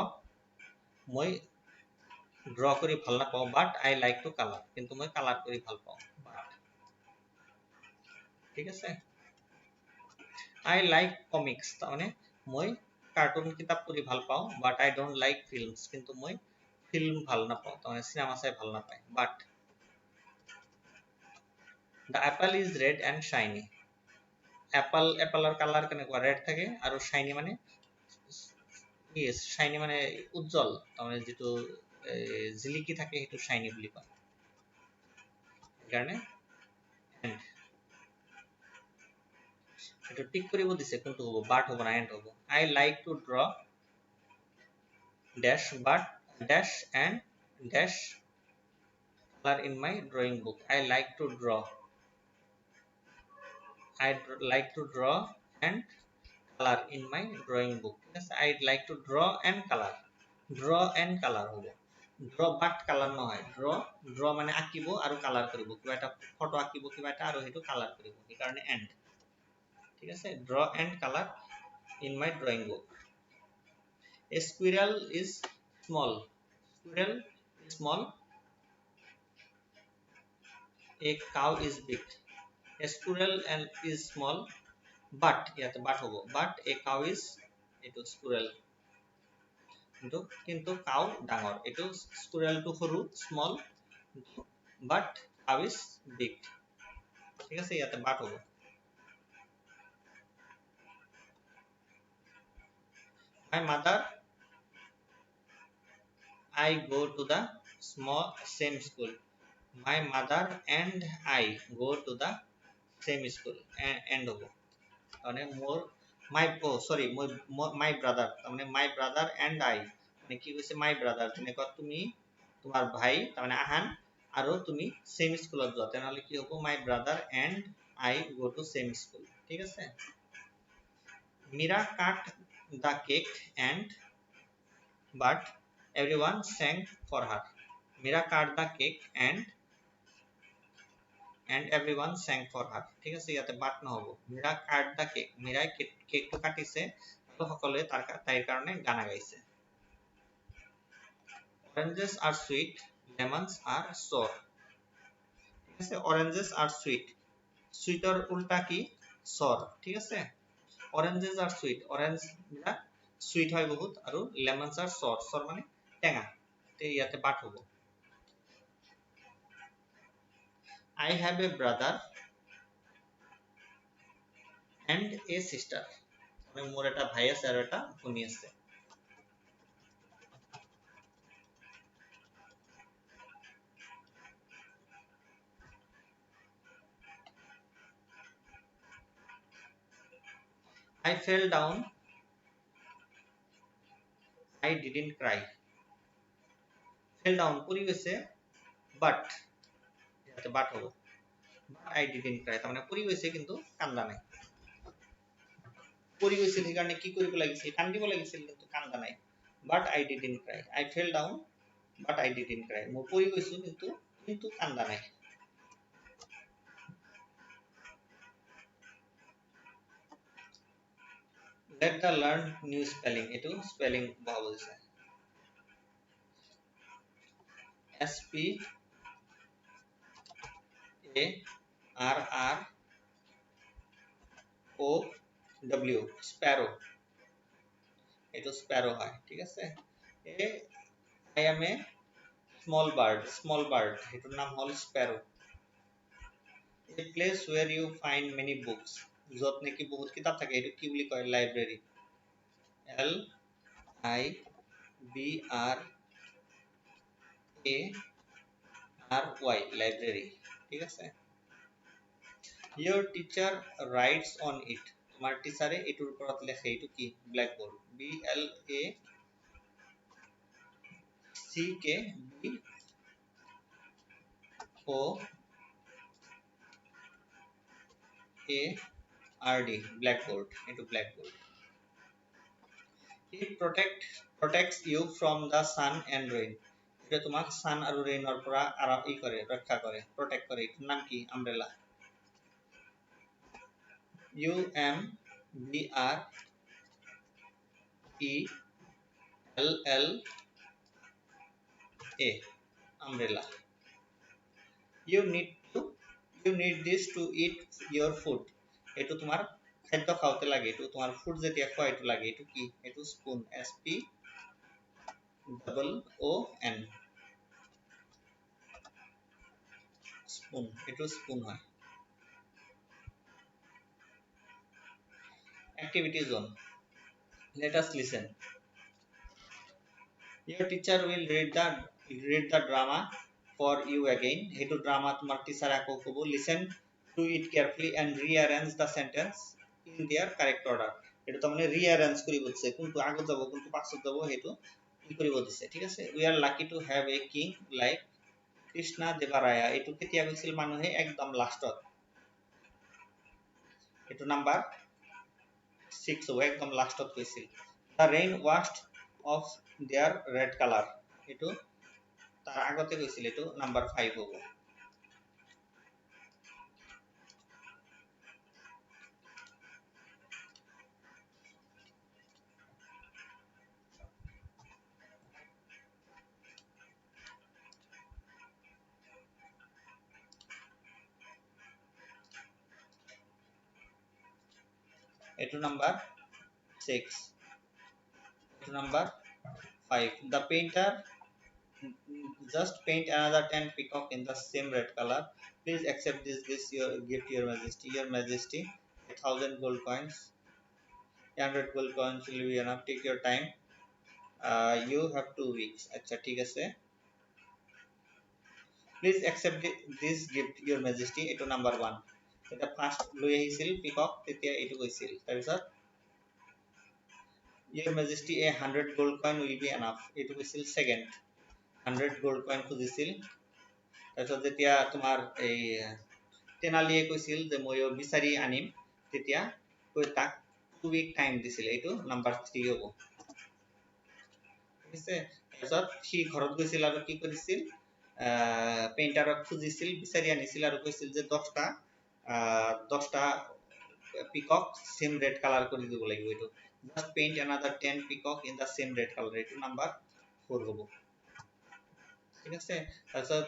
মই draw কৰি ভাল নাপাও but I like to color কিন্তু মই color কৰি ভাল পাও ঠিক আছে I like comics মানে মই কাৰ্টুন কিতাপ পঢ়ি ভাল পাও but I don't like films কিন্তু মই ফিল্ম ভাল নাপাও মানে সিনেমা চাই ভাল নাপায় but the apple is red and shiny apple color কেনেকুৱা red থাকে আৰু shiny মানে yes shiny মানে উজ্জ্বল মানে যেটো জিলিকি থাকে হেতু shiny বুলি কয় কাৰণে এটো টিক কৰিব দিছে কোনটো হ'ব বাট হ'ব না এন্ড হ'ব I like to draw dash but dash and dash color in my drawing book. I like to draw. Like to draw and color in my drawing book. Yes, I'd like to draw and color. Draw and color hobo. Draw but color নহয়. Draw মানে আঁকিব আৰু color কৰিব। কিবা এটা ফটো আঁকিব কিবা এটা আৰু হেতু color কৰিব। এই কাৰণে and। ঠিক আছে? Draw and color in my drawing book. A squirrel is small. Squirrel is small. A cow is big. A squirrel is small, but ইয়াতে but হবো, but a cow is এটো squirrel কিন্তু cow ডাঙৰ, এটো squirrel টো সৰু small, but cow is big। ঠিক আছে, ইয়াতে but হবো। My mother, I go to the same school. My mother and I go to the same school and হবো মানে মোৰ my brother মানে my brother and I মানে কি কৈছে my brother যেনেকৈ তুমি তোমাৰ ভাই মানে আহান আৰু তুমি same স্কুলত যোৱা তেনেহলে কি হ'ব my brother and I go to same school। ঠিক আছে, Mira cut the cake but everyone sang for her। Mira cut the cake and everyone sang for her। ঠিক আছে, ইয়াতে বাট নহব। Mira cut the cake, মিৰাই কেকটো কাটিছে আৰু সকলোৱে তাইৰ কাৰণে গান গাইছে। Oranges are sweet, lemons are sour। ঠিক আছে, oranges are sweet, sweeter উল্টা কি sour। ঠিক আছে, oranges are sweet, orange গুলা sweet হয় বহুত আৰু lemons are sour, sour মানে টেঙা। তে ইয়াতে বাট হ'ব। I have a brother and a sister। মানে মোৰ এটা ভাই আছে আৰু এটা ভনী আছে। I fell down, I didn't cry। fell down পৰি গৈছে but ইয়াতে but হ'ব, but I didn't cry তাৰ মানে পৰি গৈছে কিন্তু কান্দা নাই। পৰি গৈছিল সেইকাৰণে কি কৰিব লাগিছিল, কান্দিব লাগিছিল কিন্তু কান্দা নাই। but I didn't cry, I fell down but I didn't cry, মই পৰি গৈছো কিন্তু কান্দা নাই। let the learn new spelling, এটো স্পেলিং বহাব দিছে। SPARROW sparrow, এটো sparrow হয়। ঠিক আছে, I am a small bird, এটোর নাম হল sparrow। A place where you find many books, যত নেকি বহুত কিতাপ থাকে এটো কি বুলি কয় লাইব্রেরি। LIBRARY, library. ঠিক আছে, your teacher writes on it, তোমার টিচারে এটোর উপরত লেখে, এটো কি ব্ল্যাকবোর্ড। BLACKBOARD, blackboard, এটো blackboard। It protects you from the sun and rain, এটা তোমাক sun আৰু rainৰ পৰা ৰক্ষা কৰে, protect কৰে। এটোৰ নাম কি umbrella। UMBRELLA, umbrella। You need this to eat your food, এটো তোমার খাদ্য খাওয়াতে লাগে, এটো তোমার ফুড যেতিয়া খোৱা এটো লাগে, এটো কি এটো স্পুন। SPOON, স্পুন, এটো স্পুন হয়। Activity zone, let us listen। Your teacher will read the drama for you again, এটো ড্রামা তোমার টিচার আকো কব। Listen to it carefully and rearrange the sentence in their correct order, এটা তো মানে rearrange করি বলছে, কোনটো আগত যাব কোনটো পাছত যাব হেতু কি কৰিব দিছে ঠিক আছে we are lucky to have a king like Krishna Devaraya এটো কেতিয়া কৈছিল মানুহে একদম লাষ্টত এটো নাম্বাৰ 6 হ'ব একদম লাষ্টত কৈছিল the rain washed off their red color এটো তাৰ আগতে কৈছিল এটো নাম্বাৰ 5 হ'ব এটো নাম্বাৰ 6 এটো number 5 the painter just paint another 10 peacock in the same red color please accept this your gift your majesty 1000 gold coins 100 gold coins will be enough take your time you have 2 weeks acha ঠিক আছে please accept this gift your majesty eto number 1 eta first loi ahisil peacock tetia etu koisil tar bisot your majesty a 100 gold coin will be enough etu koisil second 100 gold coin খুজিছিল তাৰপিছত যেতিয়া তোমাৰ এই তেনালিয়ে কৈছিল যে মই বিচাৰি আনিম তেতিয়া কৈ তাক 2 week টাইম দিছিল এইটো নাম্বাৰ 3 হ'ব ঠিক আছে তাৰপিছত সি ঘৰত গৈছিল আৰু কি কৰিছিল পেইন্টাৰক খুজিছিল বিচাৰি আনিছিল আৰু কৈছিল যে 10টা পিকক সেম ৰেড কালাৰ কৰি দিব লাগিব এইটো just paint another 10 peacock in the same red color এইটো নাম্বাৰ 4 হ'ব ঠিক আছে তাৰপিছত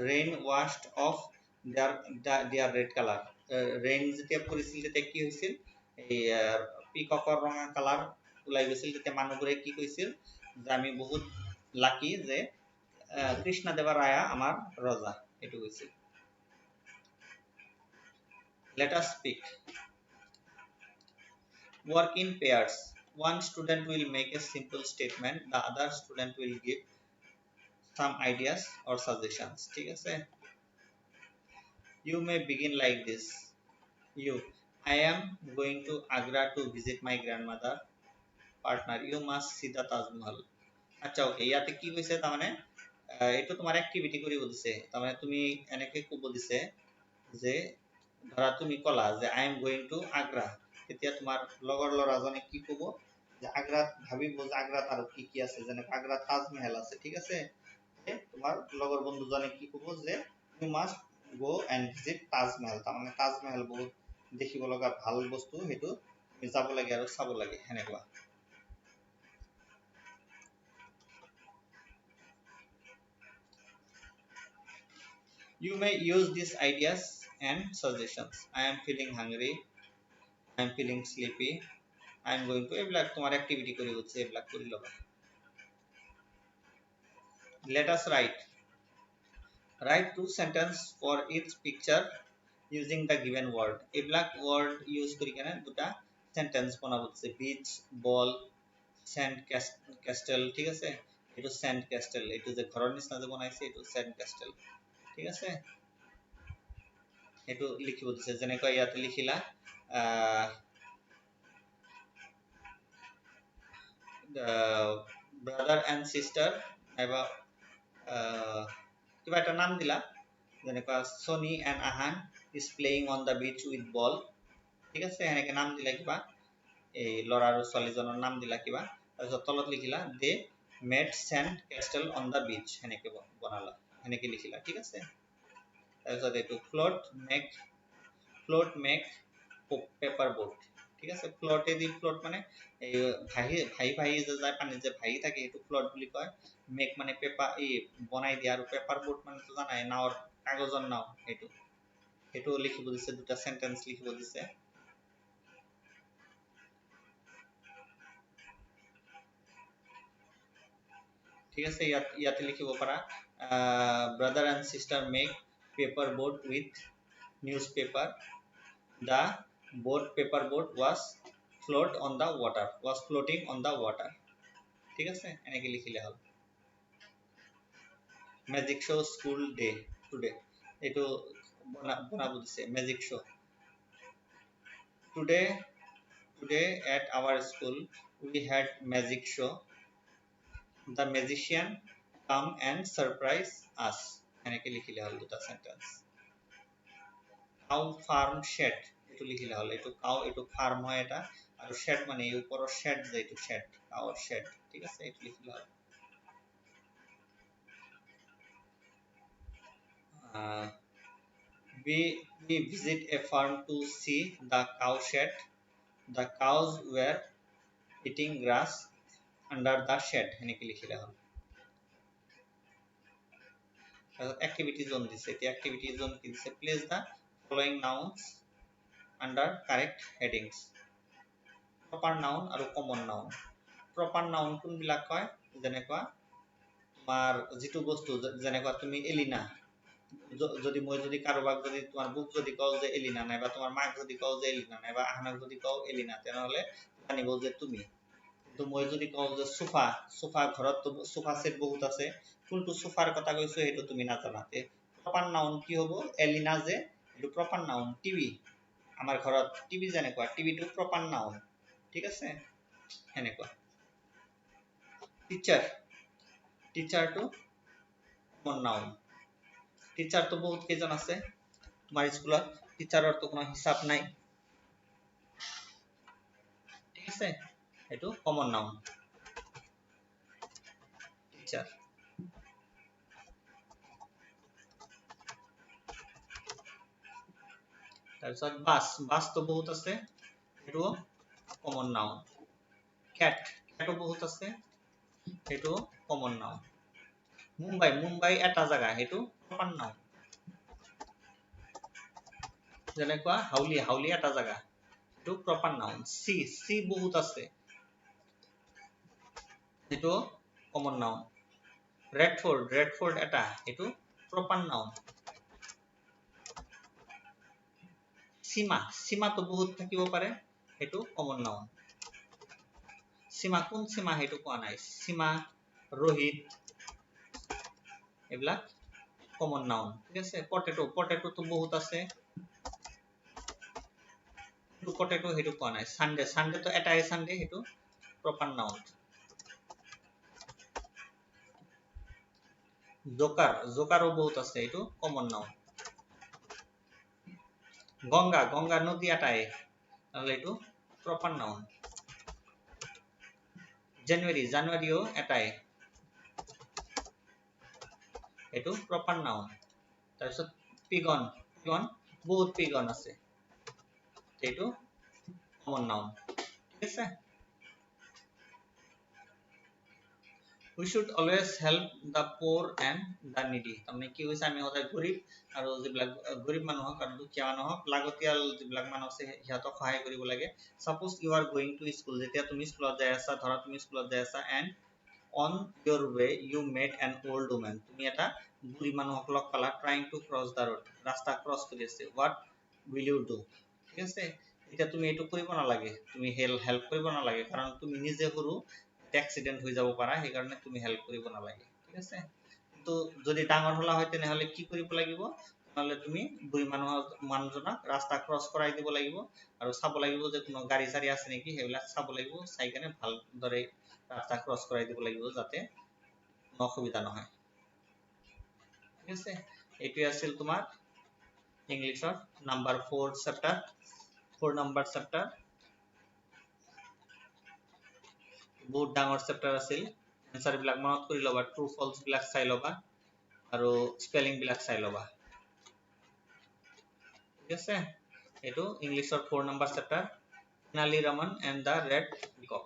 rain washed off their red color rain যেতিয়া পৰিছিল তেতিয়া কি হৈছিল এই পিককৰ ৰঙা কালাৰ ওলাই গৈছিল তেতিয়া মানুহবোৰে কি কৈছিল যে আমি বহুত লাকি যে কৃষ্ণদেৱৰায়া আমাৰ ৰজা এটো কৈছিল let us speak work in pairs one student will make a simple statement the other student will give some ideas or suggestions ঠিক আছে you may begin like this you I am going to Agra to visit my grandmother partner you must see the Taj Mahal আচ্ছা ওকে ইয়াতে কি কৈছে তাৰ মানে এটো তোমাৰ অ্যাক্টিভিটি কৰিব দিছে তাৰ মানে তুমি এনেকে ক'ব দিছে যে ধৰা তুমি কলা যে I am going to Agra তেতিয়া তোমাৰ লগৰ লৰাজনে কি ক'ব যে আগ্ৰাত ভাবিব যে আগ্ৰাত আৰু কি আছে যেনে আগ্ৰাত তাজ মহল আছে ঠিক আছে তোমাৰ লগৰ বন্ধুজনে কি ক'ব যে you must go and visit Taj Mahal তাৰ মানে তাজ মহল বহুত দেখিব লগা ভাল বস্তু হেতু যাব লাগে আৰু চাব লাগে হেনেকুৱা You may use these ideas and suggestions. I am feeling hungry. I am feeling sleepy. I am going to ebla tomar activity kori hocche ebla kori loba. Let us write. Write 2 sentences for each picture using the given word. Ebla word use kori kena duta sentence banabo hocche beach, ball, sand castle ঠিক আছে এটো sand castle এটো যে ঘৰৰ নিচিনা যে বনাইছে এটো sand castle ঠিক আছে এটো লিখিব দিছে যেনেকৈ ইয়াতে লিখিলা brother and sister এবা কিবা এটা নাম দিলা যেনেকৈ Sony and Ahan is playing on the beach with ball ঠিক আছে এনেকৈ নাম দিলা কিবা এই লৰা আৰু ছোৱালীজনৰ নাম দিলা কিবা তাৰপিছত তলত লিখিলা they made sand castle on the beach এনেকৈ বনালা এনেকৈ লিখিলা ঠিক আছে তাৰপিছত এটো float make paper boat ঠিক আছে float এ দি float মানে এই ভাই যে যায় পানী যে ভাই থাকে এটো float বুলি কয় make মানে পেপার এই বনাই দিয়া আৰু পেপাৰ boat মানে তো জানাই নাওৰ কাগজৰ নাও এটো লিখিব দিছে দুটা সেন্টেন্স লিখিব দিছে ঠিক আছে ইয়াতে লিখিব পাৰা brother and sister make paper boat with newspaper the paper boat was floating on the water ঠিক আছে এনেকৈ লিখিলে হল magic show school day today এটো বনাব দিছে magic show today at our school we had magic show the magician come and surprise us এনেকে লিখিলে হল দুটা সেন্টেন্স cow farm shed এটো লিখিলে হল এটো cow এটো ফার্ম হয় এটা আর shed মানে এই উপর shed যে এটো shed cow shed ঠিক আছে এটো লিখিলে হল we visit a farm to see the cow shed. The cows were eating grass under the shed. এনেকে লিখিলে হল activity zone দিছে এটি activity zone কি দিছে place the following nouns under correct headings proper noun আৰু common noun proper noun কোন বিলাক কয় যেনেকুৱা তোমাৰ যেটো বস্তু যেনেকুৱা তুমি এলিনা যদি মই যদি কাৰোবাক যদি তোমাৰ বুক যদি কও যে এলিনা নাইবা তোমাৰ মাক যদি কও যে এলিনা নাইবা আহনাক যদি কও এলিনা তেনেহলে জানিব যে তুমি কিন্তু মই যদি কও যে সোফা সোফা ঘৰত তো সোফা সেট বহুত আছে কোনটো সোফাৰ কথা কৈছো হেতু তুমি নাজানাতে প্ৰপাৰ নাউন কি হ'ব এলিনা যে এটো প্ৰপাৰ নাউন টিভি আমাৰ ঘৰত টিভি যেনেকুৱা টিভি টো প্ৰপাৰ নাউন ঠিক আছে এনেকুৱা টিচাৰ টিচাৰ টো কমন নাউন টিচাৰ তো বহুত কেজন আছে তোমাৰ স্কুলত টিচাৰৰ তো কোনো হিসাব নাই ঠিক আছে এটো কমন নাউন টিচাৰ তাৰপিছত বাস বাস তো বহুত আছে এটো কমন নাউন ক্যাট ক্যাটও বহুত আছে এটো কমন নাউন মুম্বাই মুম্বাই এটা জায়গা এটো প্ৰপাৰ নাউন যেনেকুৱা হাউলি হাউলি এটা জায়গা এটো প্ৰপাৰ নাউন সি সি বহুত আছে এটো কমন নাউন ৰেডফোৰ্ড ৰেডফোৰ্ড এটা এটো প্ৰপাৰ নাউন সীমা সীমা তো বহুত থাকিব পাৰে এটো কমন নাউন সীমা কোন সীমা হেতু কোৱা নাই সীমা রোহিত এবিলাক কমন নাউন ঠিক আছে পটেটো পটেটো তো বহুত আছে এটো পটেটো হেতু কোৱা নাই সানডে সানডে তো এটাই সানডে হেতু প্রপার নাউন জোকার জোকারও বহুত আছে এটো কমন নাউন গঙ্গা গঙ্গা নদী এটাই তাহলে এটো প্রপার নাউন জানুয়ারি জানুয়ারিও এটাই এটো প্রপার নাউন তাৰপিছত পিগন পিগন বহুত পিগন আছে এটো কমন নাউন ঠিক আছে we should always help the poor and the needy তাৰমানে কি হৈছে আমি সদায় গৰীব আৰু যিবিলাক গৰীব মানুহক আৰু দুখীয়া মানুহক লাগতিয়াল যিবিলাক মানুহ আছে হিহঁতক সহায় কৰিব লাগে suppose you are going to school যেতিয়া তুমি স্কুলত যাই আছা ধৰা তুমি স্কুলত যাই আছা and on your way you met an old woman তুমি এটা বুঢ়ী মানুহক লগ পালা trying to cross the road ৰাস্তা ক্ৰছ কৰি আছে what will you do ঠিক আছে এটা তুমি এটো কৰিব নালাগে তুমি হেল্প কৰিব নালাগে কাৰণ তুমি নিজে সৰু অ্যাক্সিডেন্ট হৈ যাব পাৰা সেই কাৰণে তুমি হেল্প কৰিব নালাগে ঠিক আছে তো যদি ডাঙৰ হলা হয় তেনেহলে কি কৰিব লাগিব তাহলে তুমি বুঢ়ী মানুহজনক ৰাস্তা ক্ৰছ কৰাই দিব লাগিব আৰু চাব লাগিব যে কোনো গাড়ী চাৰি আছে নেকি হেবিলাক চাব লাগিব চাই কেনে ভাল দৰে ৰাস্তা ক্ৰছ কৰাই দিব লাগিব যাতে অসুবিধা নহয় ঠিক আছে এটো আছিল তোমাৰ ইংলিশৰ নাম্বাৰ 4 চেপ্টাৰ 4 নাম্বাৰ চেপ্টাৰ বহুত ডাঙৰ চেপ্টাৰ আছিল আনসাৰ বিলাক মনত কৰি লবা ট্ৰু ফলছ বিলাক চাই লবা আৰু স্পেলিং বিলাক চাই লবা ঠিক আছে এটো ইংলিশৰ 4 নাম্বাৰ চেপ্টাৰ নালি ৰমন এণ্ড দা ৰেড পিকক